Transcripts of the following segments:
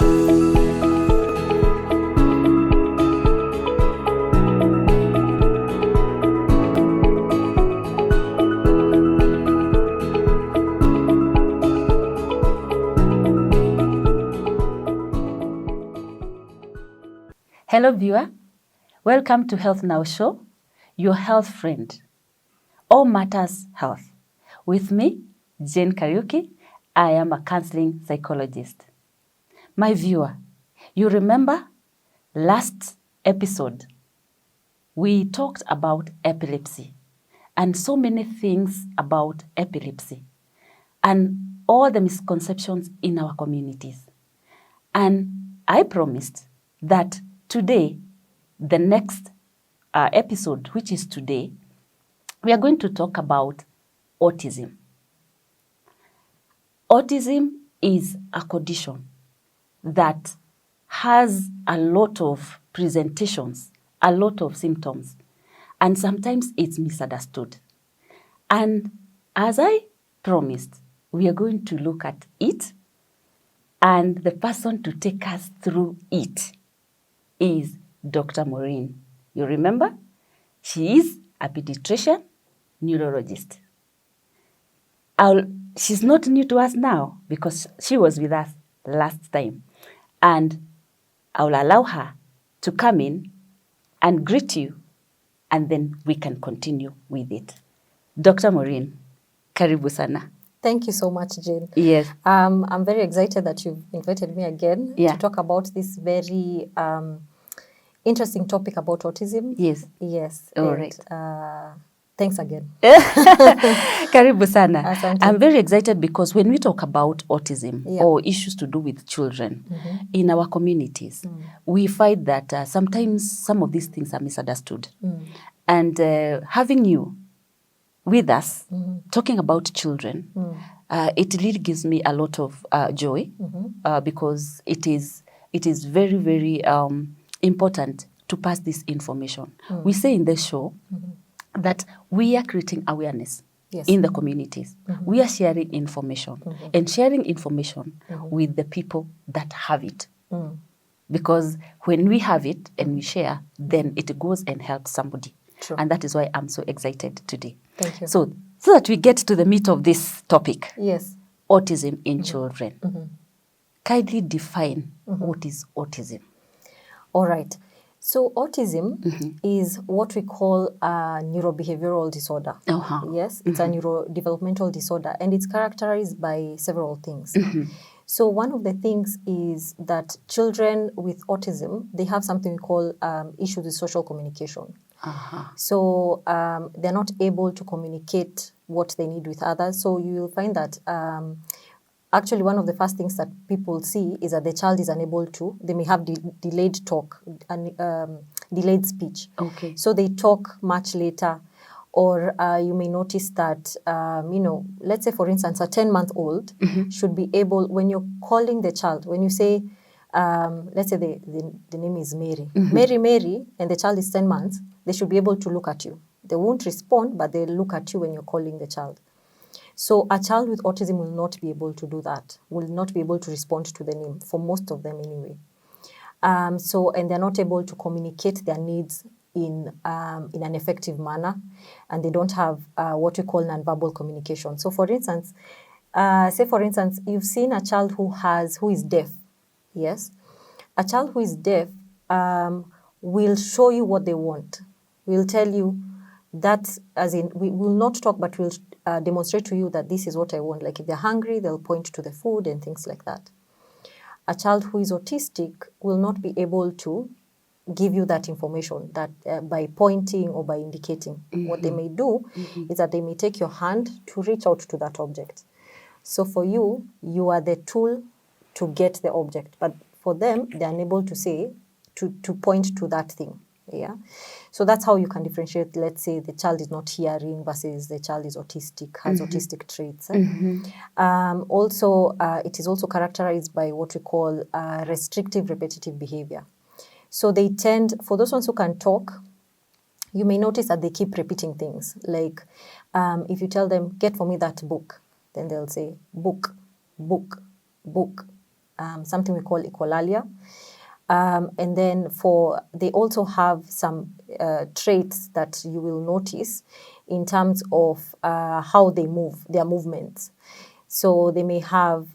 Hello viewer, welcome to Health Now Show, your health friend. All matters health. With me, Jane Kariuki, I am a counseling psychologist. My viewer, you remember last episode, we talked about epilepsy and so many things about epilepsy and all the misconceptions in our communities. And I promised that today, the next episode, which is today, we are going to talk about autism. Autism is a condition that has a lot of presentations, a lot of symptoms, and sometimes it's misunderstood. And as I promised, we are going to look at it, and the person to take us through it is Dr. MAUREEN. You remember? She is a pediatrician, neurologist. She's not new to us now because she was with us last time. And I'll allow her to come in and greet you, and then we can continue with it. Dr. MAUREEN, karibu sana. Thank you so much, Jane. Yes. I'm very excited that you've invited me again to talk about this very interesting topic about autism. Yes. Yes. All and, right. Thanks again. Karibu sana. Asante. I'm very excited because when we talk about autism or issues to do with children in our communities, we find that sometimes some of these things are misunderstood. And having you with us, talking about children, it really gives me a lot of joy because it is very, very important to pass this information. We say in the show that we are creating awareness in the communities. We are sharing information and sharing information with the people that have it. Because when we have it and we share, then it goes and helps somebody. True. And that is why I'm so excited today. Thank you. So that we get to the meat of this topic. Yes. Autism in children. Kindly define what is autism. All right. So autism is what we call a neurobehavioral disorder. Yes, it's a neurodevelopmental disorder, and it's characterized by several things. So one of the things is that children with autism, they have something we call issues with social communication. So they're not able to communicate what they need with others. So you'll find that actually one of the first things that people see is that the child is unable to, they may have delayed talk and delayed speech. Okay. So they talk much later. Or you may notice that, let's say, for instance, a 10-month-old should be able, when you're calling the child, when you say, let's say the name is Mary. Mary, and the child is 10 months, they should be able to look at you. They won't respond, but they'll look at you when you're calling the child. So a child with autism will not be able to do that, will not be able to respond to the name, for most of them anyway. And they're not able to communicate their needs in an effective manner, and they don't have what we call nonverbal communication. So for instance, you've seen a child who is deaf. Yes, a child who is deaf will show you what they want. We'll tell you that, as in, we will not talk, but we'll demonstrate to you that this is what I want. Like if they're hungry, they'll point to the food and things like that. A child who is autistic will not be able to give you that information that by pointing or by indicating. What they may do is that they may take your hand to reach out to that object. So for you, you are the tool to get the object, but for them, they're unable to say, to point to that thing. Yeah. So that's how you can differentiate, let's say the child is not hearing versus the child is autistic, has autistic traits. Also, it is also characterized by what we call restrictive repetitive behavior. So they tend, for those ones who can talk, you may notice that they keep repeating things. Like if you tell them, get for me that book, then they'll say, book, book, book. something we call echolalia. And then they also have some traits that you will notice in terms of how they move, their movements. So they may have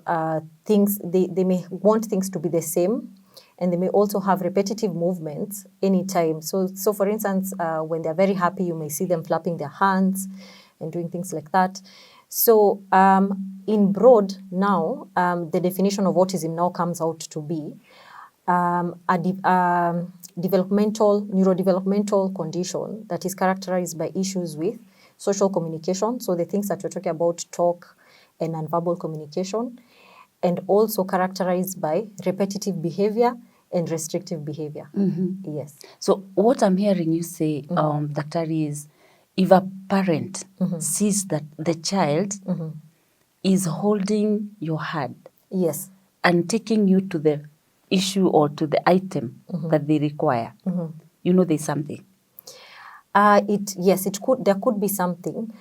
things, they may want things to be the same, and they may also have repetitive movements anytime. So for instance, when they're very happy, you may see them flapping their hands and doing things like that. So in broad now, the definition of autism now comes out to be neurodevelopmental condition that is characterized by issues with social communication, so the things that we're talking about, talk and nonverbal communication, and also characterized by repetitive behavior and restrictive behavior. Yes. So what I'm hearing you say, Daktari, is if a parent sees that the child is holding your hand, yes, and taking you to the issue or to the item that they require, you know there's something. There could be something.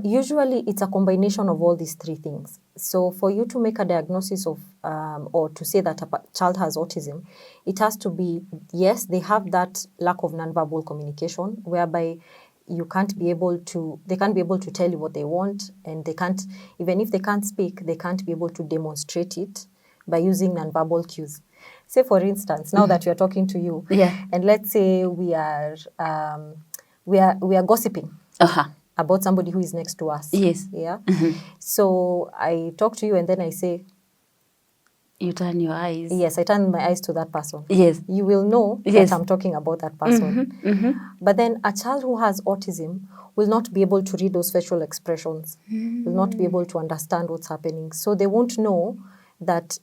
Usually it's a combination of all these three things. So for you to make a diagnosis of or to say that a child has autism, it has to be, yes, they have that lack of nonverbal communication, whereby they can't be able to tell you what they want, and they can't, even if they can't speak, they can't be able to demonstrate it by using nonverbal cues. Say, for instance, now that we are talking to you, and let's say we are gossiping about somebody who is next to us. Yes. Yeah. So I talk to you, and then I say, you turn your eyes. Yes, I turn my eyes to that person. Yes. You will know that I'm talking about that person. But then a child who has autism will not be able to read those facial expressions, will not be able to understand what's happening. So they won't know that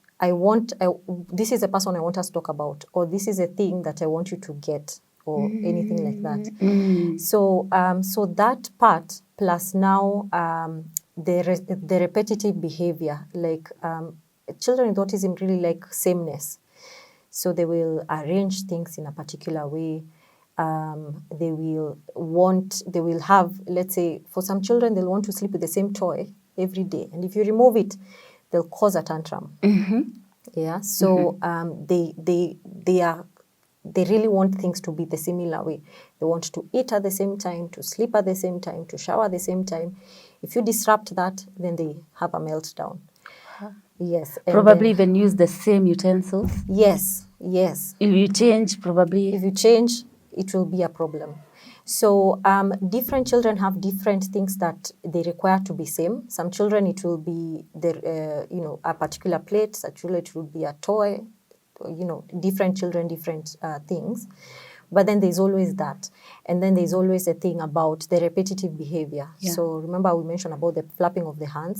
this is a person I want us to talk about, or this is a thing that I want you to get, or anything like that. So that part, plus now the repetitive behavior, like children with autism really like sameness. So they will arrange things in a particular way. They will have, let's say, for some children, they'll want to sleep with the same toy every day. And if you remove it, they'll cause a tantrum. Yeah. So they really want things to be the similar way. They want to eat at the same time, to sleep at the same time, to shower at the same time. If you disrupt that, then they have a meltdown. Yes. Probably even use the same utensils. Yes, yes. If you change, it will be a problem. So different children have different things that they require to be same. Some children, it will be a particular plate. Some children, it will be a toy. Different children, different things. But then there's always that. And then there's always a thing about the repetitive behavior. Yeah. So remember we mentioned about the flapping of the hands.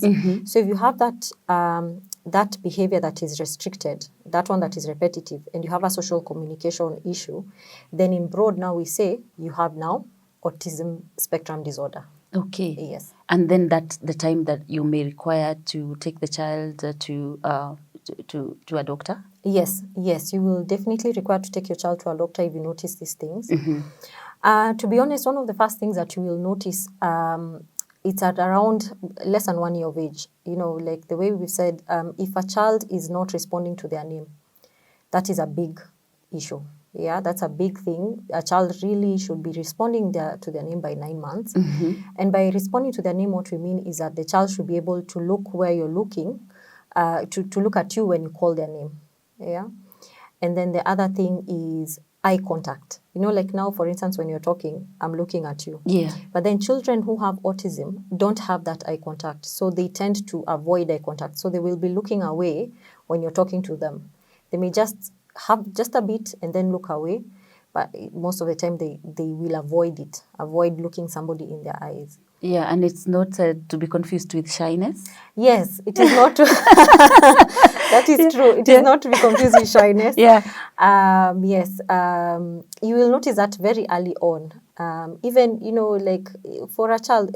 So if you have that behavior that is restricted, that one that is repetitive, and you have a social communication issue, then in broad now we say you have now autism spectrum disorder. Okay. Yes. And then that's the time that you may require to take the child to a doctor? Yes, you will definitely require to take your child to a doctor if you notice these things. To be honest, one of the first things that you will notice, it's at around less than 1 year of age. Like the way we've said, if a child is not responding to their name, that is a big issue. Yeah, that's a big thing. A child really should be responding to their name by 9 months. And by responding to their name, what we mean is that the child should be able to look where you're looking, to look at you when you call their name. Yeah. And then the other thing is eye contact. Like now, for instance, when you're talking, I'm looking at you. Yeah. But then children who have autism don't have that eye contact. So they tend to avoid eye contact. So they will be looking away when you're talking to them. They may just have just a bit and then look away. But most of the time, they will avoid looking somebody in their eyes. Yeah, and it's not to be confused with shyness? Yes, it is not. That is true. It is not to be confused with shyness. Yeah. Yes. You will notice that very early on. Even, like for a child,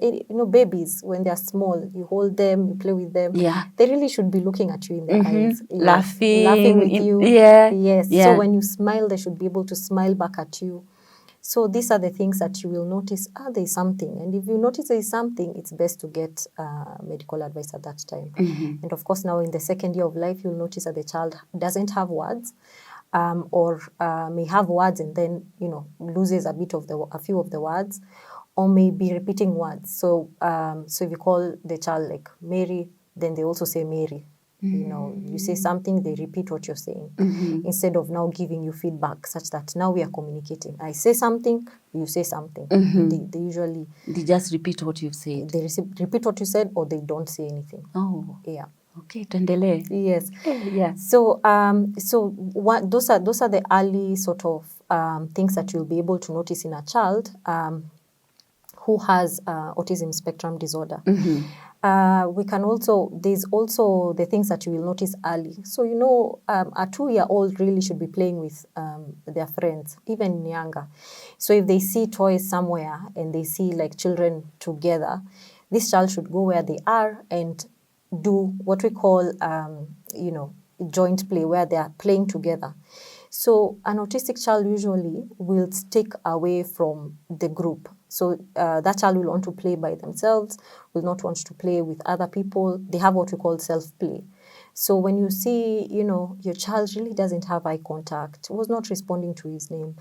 babies, when they are small, you hold them, you play with them. Yeah. They really should be looking at you in the eyes. Laughing with you. Yeah. Yes. Yeah. So when you smile, they should be able to smile back at you. So these are the things that you will notice, there's something. And if you notice there's something, it's best to get medical advice at that time. And of course, now in the second year of life, you'll notice that the child doesn't have words, or may have words and then, loses a few of the words, or may be repeating words. So so if you call the child like Mary, then they also say Mary. You say something, they repeat what you're saying, instead of now giving you feedback such that now we are communicating. I say something, you say something. They usually... They just repeat what you've said. They repeat what you said, or they don't say anything. Oh. Yeah. Okay, tuendelee. Yes. Yeah. So those are the early sort of things that you'll be able to notice in a child who has autism spectrum disorder. There's also the things that you will notice early. So, a 2-year-old really should be playing with their friends, even younger. So if they see toys somewhere and they see like children together, this child should go where they are and do what we call, joint play, where they are playing together. So an autistic child usually will stick away from the group. So that child will want to play by themselves, will not want to play with other people. They have what we call self-play. So when you see, your child really doesn't have eye contact, was not responding to his name,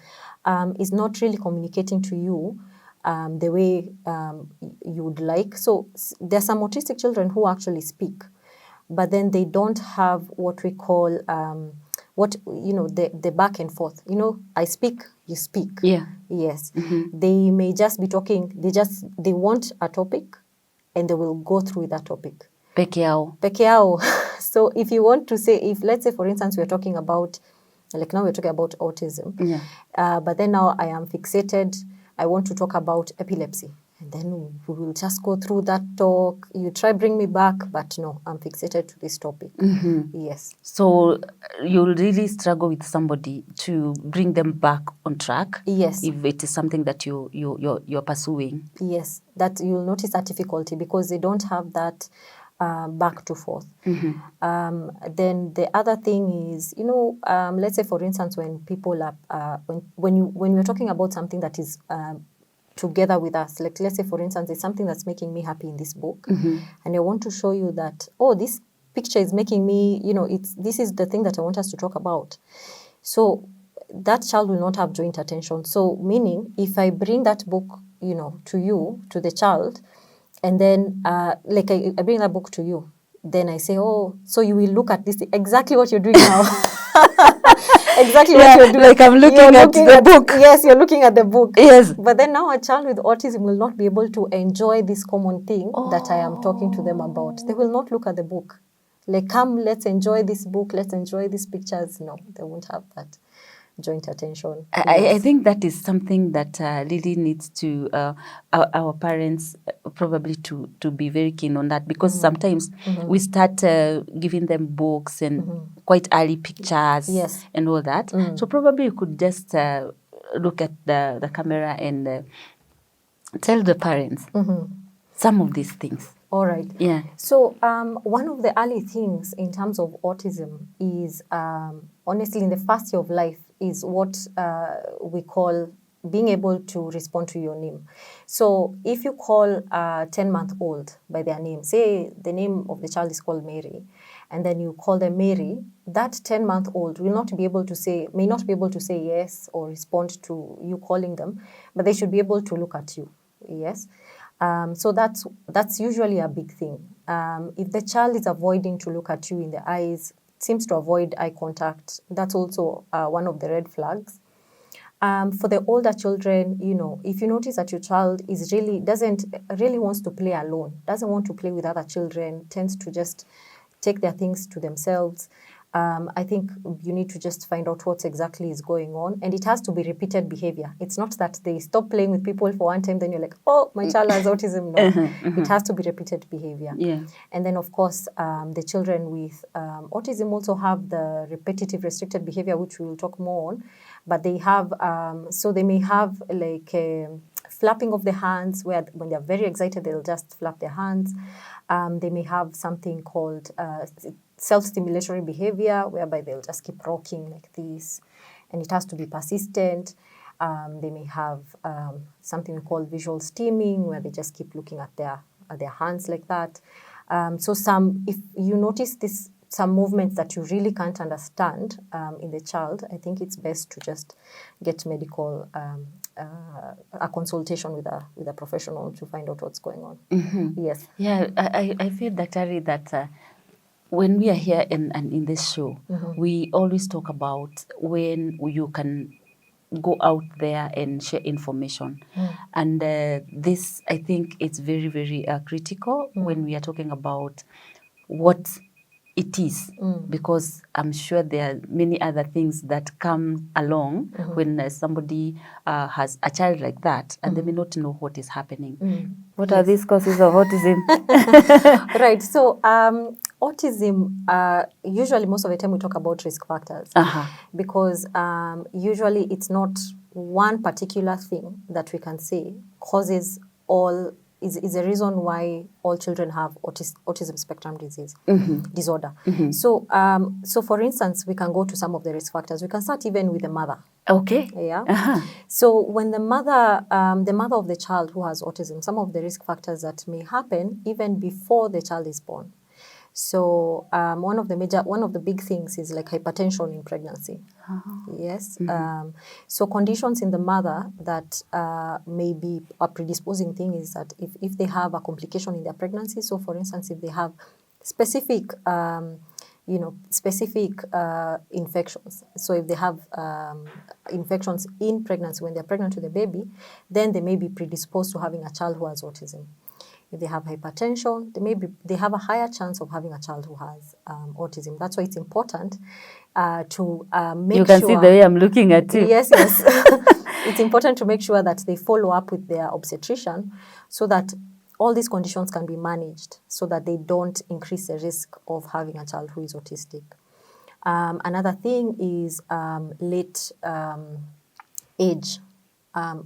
is not really communicating to you the way you would like. So there are some autistic children who actually speak, but then they don't have what we call... the back and forth. I speak, you speak. Yeah. Yes. They may just be talking. They want a topic, and they will go through that topic. Peke yao. Peke yao. So if you want to say, let's say, for instance, we're talking about, like now we're talking about autism. Yeah. But then now I am fixated. I want to talk about epilepsy. And then we will just go through that talk. You try bring me back, but no, I'm fixated to this topic. Yes. So you'll really struggle with somebody to bring them back on track. Yes. If it is something that you're pursuing. Yes, that you'll notice that difficulty because they don't have that back to forth. Then the other thing is, let's say for instance, when people are when we're talking about something that is together with us, like let's say for instance, it's something that's making me happy in this book, and I want to show you that, this picture is making me, this is the thing that I want us to talk about. So that child will not have joint attention. So meaning, if I bring that book, to the child, and then like I bring that book to you, then I say, so you will look at this, exactly what you're doing now. Exactly what you're doing. Like I'm looking at the book. Yes, you're looking at the book. Yes. But then now a child with autism will not be able to enjoy this common thing that I am talking to them about. They will not look at the book. Like, come, let's enjoy this book, let's enjoy these pictures. No, they won't have that joint attention. I think that is something that really needs to our parents probably to be very keen on that, because sometimes we start giving them books and quite early pictures and all that. So probably you could just look at the camera and tell the parents some of these things. All right. Yeah. So one of the early things in terms of autism is, honestly, in the first year of life, is what we call being able to respond to your name. So if you call a 10-month-old by their name, say the name of the child is called Mary, and then you call them Mary, that 10-month-old may not be able to say yes or respond to you calling them, but they should be able to look at you. Yes. So that's usually a big thing. If the child is avoiding to look at you in the eyes, seems to avoid eye contact, that's also one of the red flags. For the older children, if you notice that your child is doesn't wants to play alone, doesn't want to play with other children, tends to just take their things to themselves, I think you need to just find out what exactly is going on. And it has to be repeated behavior. It's not that they stop playing with people for one time, then you're like, my child has autism. No, it has to be repeated behavior. Yeah. And then, of course, the children with autism also have the repetitive restricted behavior, which we will talk more on. But they have, so they may have like flapping of the hands, where when they're very excited, they'll just flap their hands. They may have something called self-stimulatory behavior, whereby they'll just keep rocking like this, and it has to be persistent. They may have something we call visual stimming, where they just keep looking at their hands like that. So if you notice some movements that you really can't understand in the child, I think it's best to just get medical a consultation with a professional to find out what's going on. Yes. Yeah, I feel, Daktari, that when we are here in this show, we always talk about when you can go out there and share information. And this, I think, it's very, very critical when we are talking about what it is, because I'm sure there are many other things that come along when somebody has a child like that, and they may not know what is happening. What are these causes of autism? Right. So autism, usually most of the time we talk about risk factors, because usually it's not one particular thing that we can say causes is a reason why all children have autism spectrum disorder. So for instance, we can go to some of the risk factors. We can start even with the mother. Okay. Yeah. So when the mother of the child who has autism, some of the risk factors that may happen even before the child is born. So one of the big things is like hypertension in pregnancy. Yes. So conditions in the mother that may be a predisposing thing is that if they have a complication in their pregnancy, so for instance, if they have specific infections. So if they have infections in pregnancy when they're pregnant with the baby, then they may be predisposed to having a child who has autism. If they have hypertension, they have a higher chance of having a child who has autism. That's why it's important to make sure... You can see the way I'm looking at you. Yes. It's important to make sure that they follow up with their obstetrician so that all these conditions can be managed so that they don't increase the risk of having a child who is autistic. Another thing is late age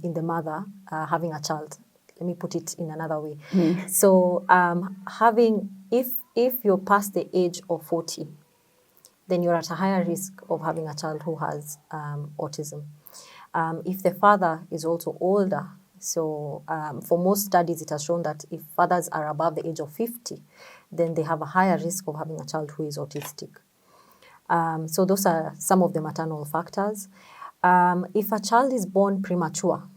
in the mother having a child. Let me put it in another way. So if you're past the age of 40, then you're at a higher risk of having a child who has autism. If the father is also older, so for most studies it has shown that if fathers are above the age of 50, then they have a higher risk of having a child who is autistic. So those are some of the maternal factors. If a child is born premature,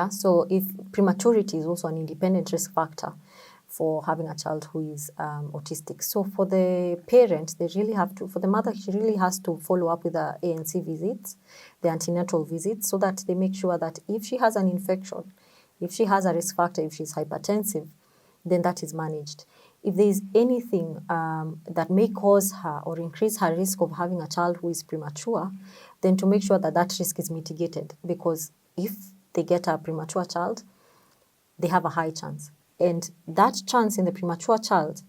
so if prematurity is also an independent risk factor for having a child who is autistic. So for the parent, for the mother, she really has to follow up with the ANC visits, the antenatal visits, so that they make sure that if she has an infection, if she has a risk factor, if she's hypertensive, then that is managed. If there is anything that may cause her or increase her risk of having a child who is premature, then to make sure that that risk is mitigated, because if they get a premature child, they have a high chance. And that chance in the premature child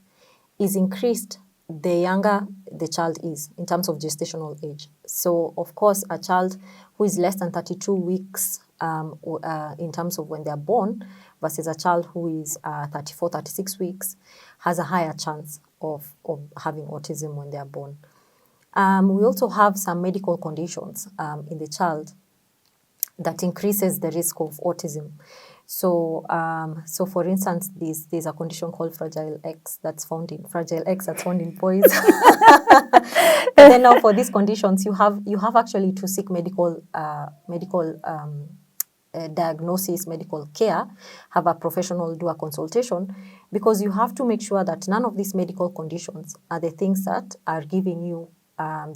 is increased the younger the child is in terms of gestational age. So, of course, a child who is less than 32 weeks in terms of when they are born versus a child who is 34, 36 weeks has a higher chance of having autism when they are born. We also have some medical conditions in the child that increases the risk of autism. So, for instance, there's a condition called Fragile X that's found in boys. And then now for these conditions, you have actually to seek medical diagnosis, medical care, have a professional do a consultation, because you have to make sure that none of these medical conditions are the things that are giving you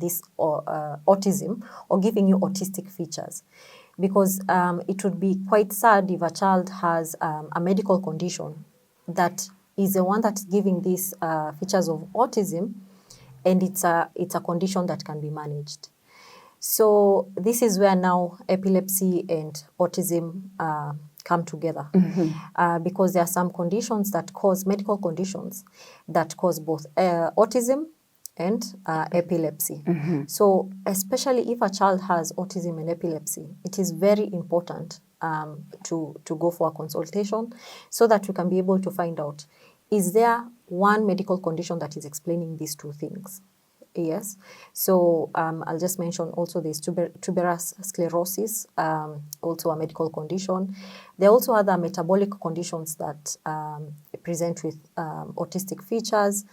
this autism or giving you autistic features. Because it would be quite sad if a child has a medical condition that is the one that's giving these features of autism, and it's a condition that can be managed. So this is where now epilepsy and autism come together, because there are some conditions that cause, medical conditions that cause both autism and epilepsy. So especially if a child has autism and epilepsy, it is very important to go for a consultation so that you can be able to find out, is there one medical condition that is explaining these two things? Yes. So I'll just mention also there's tuberous sclerosis, also a medical condition. There are also other metabolic conditions that present with autistic features.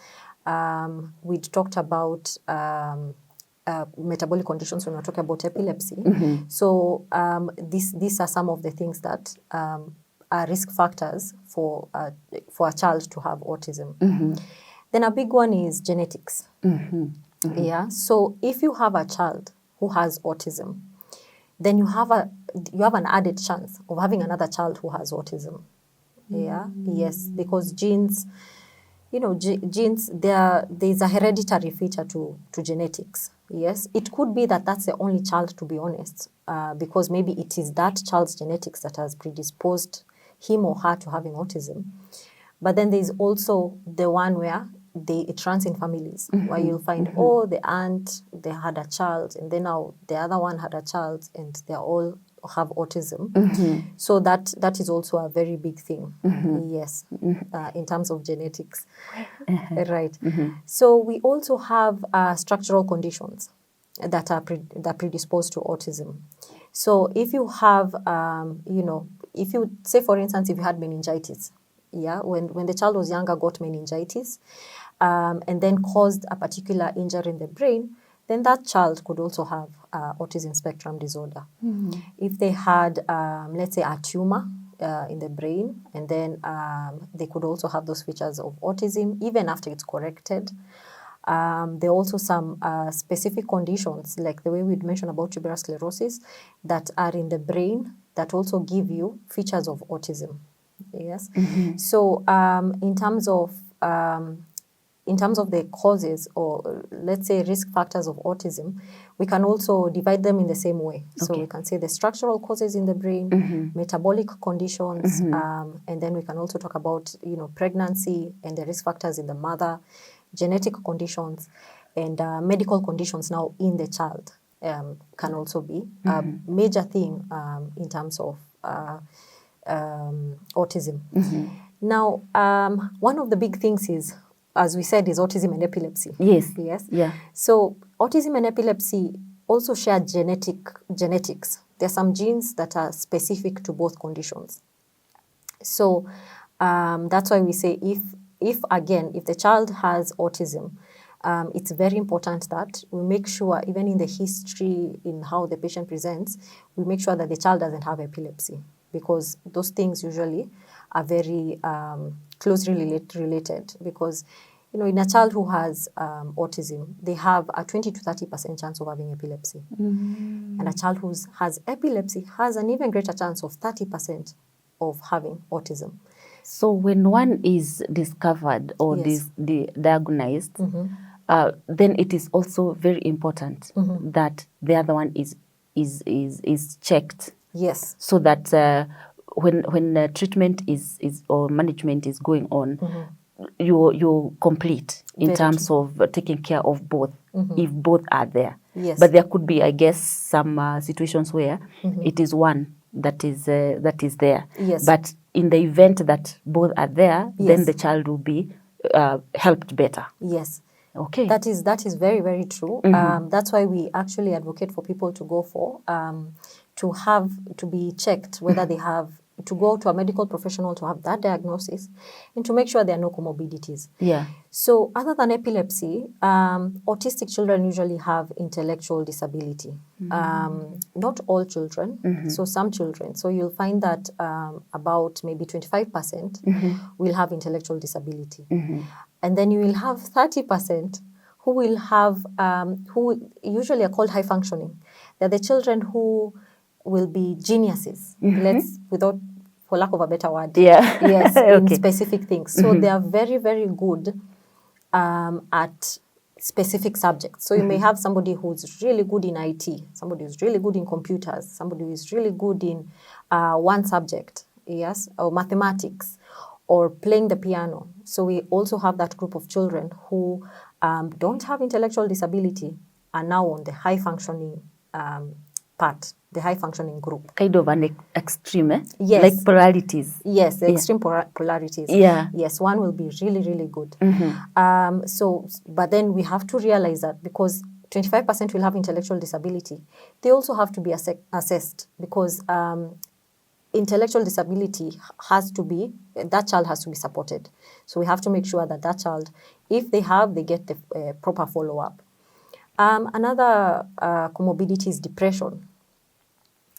We talked about metabolic conditions when we're talking about epilepsy. So these are some of the things that are risk factors for a child to have autism. Then a big one is genetics. Yeah. So if you have a child who has autism, then you have an added chance of having another child who has autism. Yeah. Yes, because genes, genes, there's a hereditary feature to genetics. Yes, it could be that that's the only child, to be honest, because maybe it is that child's genetics that has predisposed him or her to having autism. But then there's also the one where it runs in families, where you'll find, the aunt, they had a child, and then now the other one had a child, and they all have autism. So that is also a very big thing, yes, in terms of genetics. Right. So we also have structural conditions that are predisposed to autism. So if you have, if you say, for instance, if you had meningitis, yeah, when the child was younger, got meningitis, and then caused a particular injury in the brain, then that child could also have autism spectrum disorder. If they had, let's say, a tumor in the brain, and then they could also have those features of autism, even after it's corrected. There are also some specific conditions, like the way we'd mentioned about tuberous sclerosis, that are in the brain that also give you features of autism. Yes. So in terms of the causes, or let's say risk factors of autism, we can also divide them in the same way. So we can say the structural causes in the brain, metabolic conditions, and then we can also talk about, pregnancy and the risk factors in the mother, genetic conditions, and medical conditions now in the child can also be a major thing in terms of autism. Now, one of the big things is, as we said, is autism and epilepsy. Yes. Yes. Yeah. So autism and epilepsy also share genetics. There are some genes that are specific to both conditions. So that's why we say if the child has autism, it's very important that we make sure, even in the history, in how the patient presents, we make sure that the child doesn't have epilepsy, because those things usually are very closely related. Because, in a child who has autism, they have a 20 to 30% chance of having epilepsy. And a child who has epilepsy has an even greater chance of 30% of having autism. So when one is discovered or diagnosed, then it is also very important that the other one is checked. Yes. So that when treatment is or management is going on, you're complete in Very terms true. of taking care of both, if both are there. Yes. But there could be, I guess, some situations where it is one that is there. Yes. But in the event that both are there, then Yes. the child will be helped better. Yes. Okay. That is very, very true. That's why we actually advocate for people to go for, to be checked whether they have, to go to a medical professional to have that diagnosis, and to make sure there are no comorbidities. Yeah. So other than epilepsy, autistic children usually have intellectual disability. Not all children, so some children. So you'll find that about maybe 25% will have intellectual disability. And then you will have 30% who will have, who usually are called high functioning. They're the children who will be geniuses, for lack of a better word. Yeah. Yes, Okay. in specific things. So they are very, very good at specific subjects. So you may have somebody who's really good in IT, somebody who's really good in computers, somebody who's really good in one subject, yes, or mathematics, or playing the piano. So we also have that group of children who don't have intellectual disability, are now on the high functioning part, the high functioning group. Kind of an extreme, Yes. like polarities. Yes, the extreme polarities. Yeah. Yes, one will be really, really good. But then we have to realize that because 25% will have intellectual disability, they also have to be assessed because intellectual disability that child has to be supported. So we have to make sure that child, if they get the proper follow-up. Another comorbidity is depression.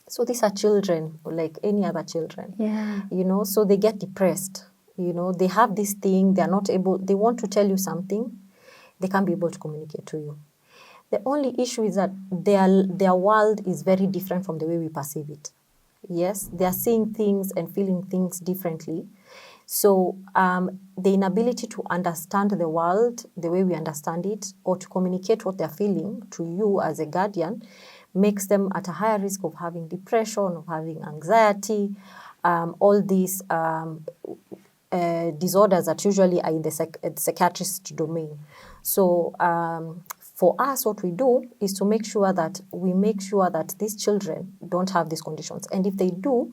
So these are children like any other children. Yeah. So they get depressed. They have this thing, they want to tell you something, they can't be able to communicate to you. The only issue is that their world is very different from the way we perceive it. Yes, they are seeing things and feeling things differently. So the inability to understand the world the way we understand it or to communicate what they're feeling to you as a guardian makes them at a higher risk of having depression, of having anxiety, all these disorders that usually are in the psychiatrist domain. So for us, what we do is to make sure that these children don't have these conditions. And if they do,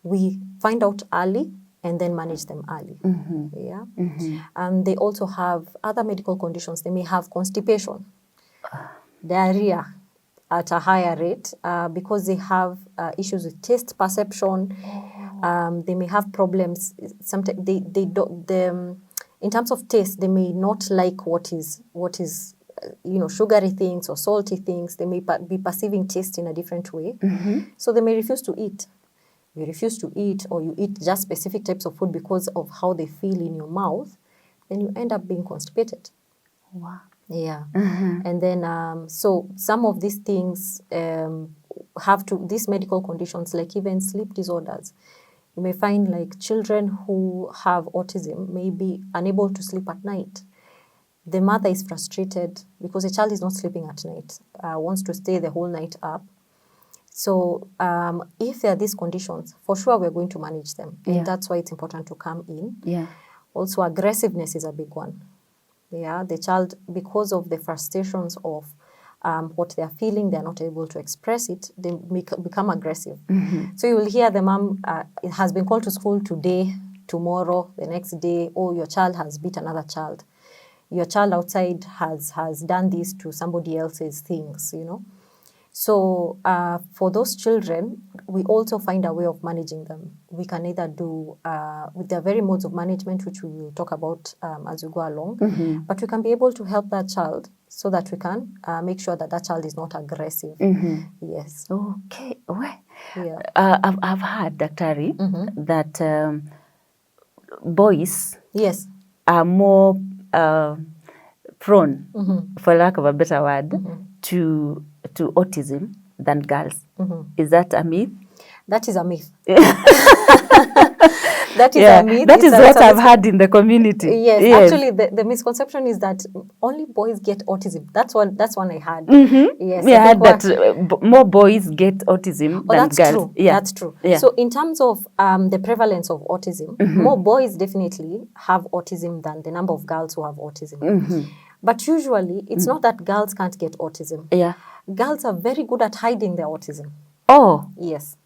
we find out early and then manage them early. Yeah. And they also have other medical conditions. They may have constipation, diarrhea at a higher rate because they have issues with taste perception. They may have problems. Sometimes they don't. In terms of taste, they may not like what is sugary things or salty things. They may be perceiving taste in a different way. So they may refuse to eat. You refuse to eat or you eat just specific types of food because of how they feel in your mouth, then you end up being constipated. Wow. Yeah. And then, so some of these things these medical conditions, like even sleep disorders. You may find like children who have autism may be unable to sleep at night. The mother is frustrated because the child is not sleeping at night, wants to stay the whole night up. So if there are these conditions, for sure we're going to manage them. And that's why it's important to come in. Yeah. Also, aggressiveness is a big one. Yeah, the child, because of the frustrations of what they're feeling, they're not able to express it, they become aggressive. So you will hear the mom, it has been called to school today, tomorrow, the next day, oh, your child has beat another child. Your child outside has done this to somebody else's things, So for those children, we also find a way of managing them. We can either do, with the very modes of management, which we will talk about as we go along, but we can be able to help that child so that we can make sure that child is not aggressive. Yes. Okay. Well, yeah. I've heard, Daktari, that boys are more prone, for lack of a better word, to autism than girls. Is that a myth? That is a myth. That is a myth. That is what I've heard in the community. Yes. Actually, the misconception is that only boys get autism. That's one I heard. Yes, I heard that more boys get autism than that's girls. True. Yeah. That's true. Yeah. So in terms of the prevalence of autism, more boys definitely have autism than the number of girls who have autism. But usually, it's not that girls can't get autism. Yeah. Girls are very good at hiding their autism. Oh. Yes.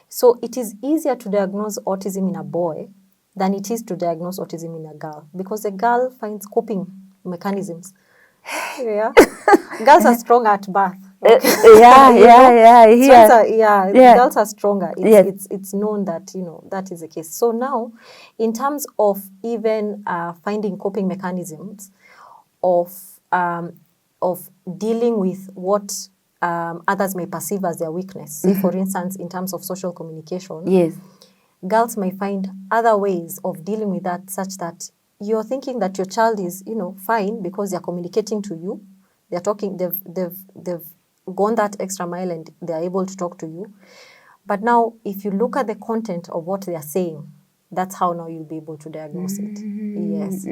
So it is easier to diagnose autism in a boy than it is to diagnose autism in a girl because the girl finds coping mechanisms. Yeah. Girls are strong at birth. Girls are stronger. It's known that, that is the case. So now, in terms of even finding coping mechanisms of dealing with what others may perceive as their weakness. Say, for instance, in terms of social communication, girls may find other ways of dealing with that such that you're thinking that your child is, fine because they're communicating to you. They're talking, they've gone that extra mile and they're able to talk to you. But now, if you look at the content of what they are saying, that's how now you'll be able to diagnose it. Yes.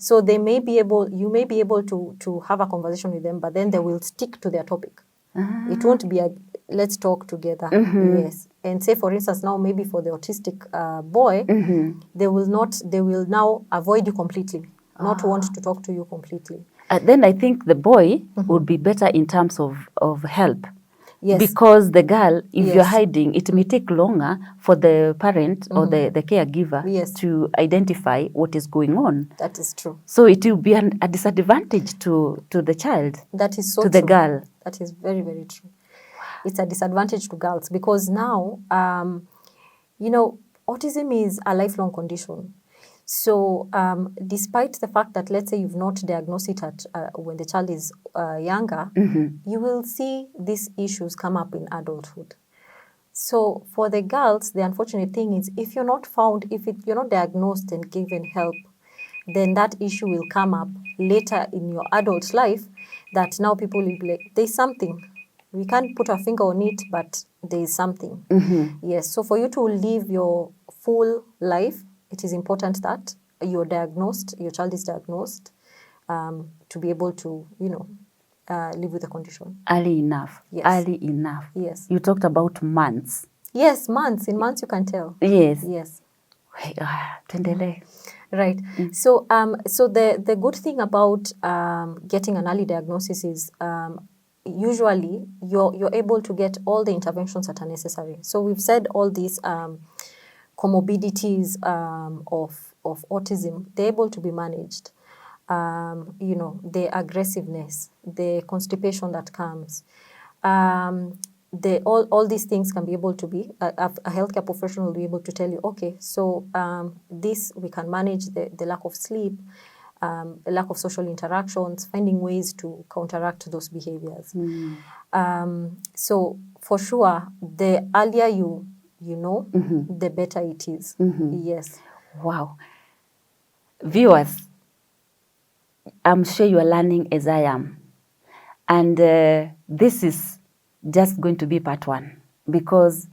So you may be able to have a conversation with them, but then they will stick to their topic. It won't be let's talk together. Yes. And say, for instance, now maybe for the autistic boy, they will now avoid you completely, not want to talk to you completely. Then I think the boy would be better in terms of help. Yes. Because the girl, if Yes. you're hiding, it may take longer for the parent or the caregiver Yes. to identify what is going on. That is true. So it will be a disadvantage to the child, That is so to true. the girl. That is very, very true. It's a disadvantage to girls because now, you know, autism is a lifelong condition. So despite the fact that, let's say, you've not diagnosed it at when the child is younger, you will see these issues come up in adulthood. So for the girls, the unfortunate thing is if you're not found, you're not diagnosed and given help, then that issue will come up later in your adult life that now people will be like, there's something. We can't put our finger on it, but there is something. Yes, so for you to live your full life, it is important that you're diagnosed, your child is diagnosed, to be able to, you know, live with the condition. Early enough. Yes. Early enough. Yes. You talked about months. Yes, months. In months you can tell. Yes. Yes. Tuendelee. Right. So so the good thing about getting an early diagnosis is usually you're able to get all the interventions that are necessary. So we've said all these comorbidities of autism, they're able to be managed. You know, the aggressiveness, the constipation that comes, all these things can be able to be, a healthcare professional will be able to tell you, okay, so this we can manage the lack of sleep, the lack of social interactions, finding ways to counteract those behaviors. So for sure, the earlier you know, the better it is. Yes. Wow. Viewers, I'm sure you are learning as I am. And this is just going to be part one because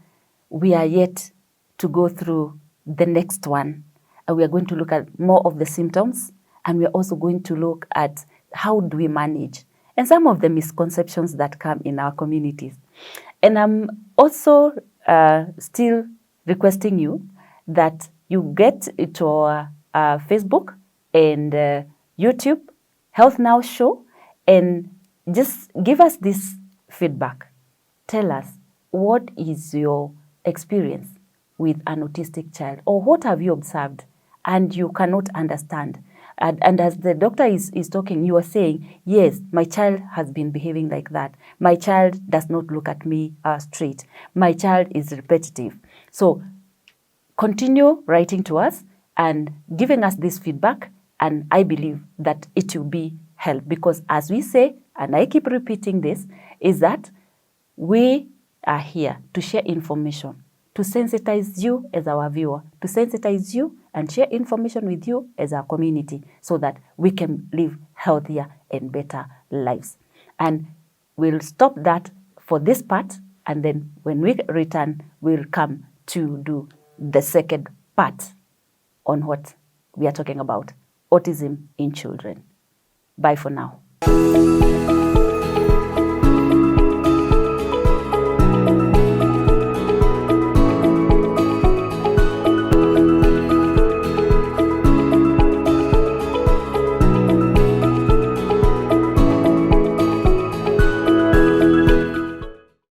we are yet to go through the next one. And we are going to look at more of the symptoms, and we are also going to look at how do we manage and some of the misconceptions that come in our communities. And I'm also still requesting you that you get to our Facebook and YouTube Health Now show and just give us this feedback. Tell us, what is your experience with an autistic child, or what have you observed and you cannot understand? And as the doctor is talking, you are saying, yes, my child has been behaving like that. My child does not look at me straight. My child is repetitive. So continue writing to us and giving us this feedback, and I believe that it will be help, because as we say, and I keep repeating this, is that we are here to share information, to sensitize you as our viewer, to sensitize you and share information with you as our community so that we can live healthier and better lives. And we'll stop that for this part, and then when we return, we'll come to do the second part on what we are talking about, autism in children. Bye for now.